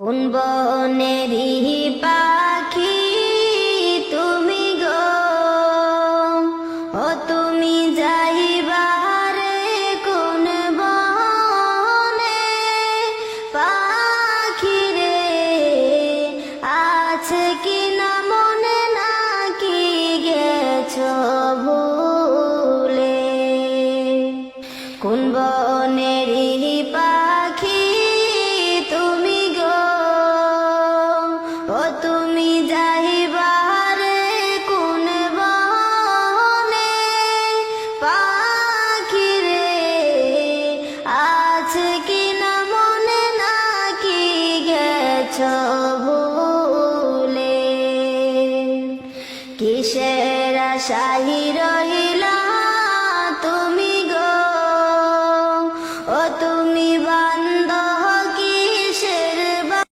কোন বনেরই পাখি তুমি গো, ও তুমি যাইবারে কোন বনে? পাখি রে আছে কি না মনে, নাকি গেছো ভুলে? কোন বনেরই পাখি তুমি গো, ও তুমি যাইবারে কোন বনে? পাখি রে আছে কি না মনে, নাকি গেছো ভুলে? কিসের আশায়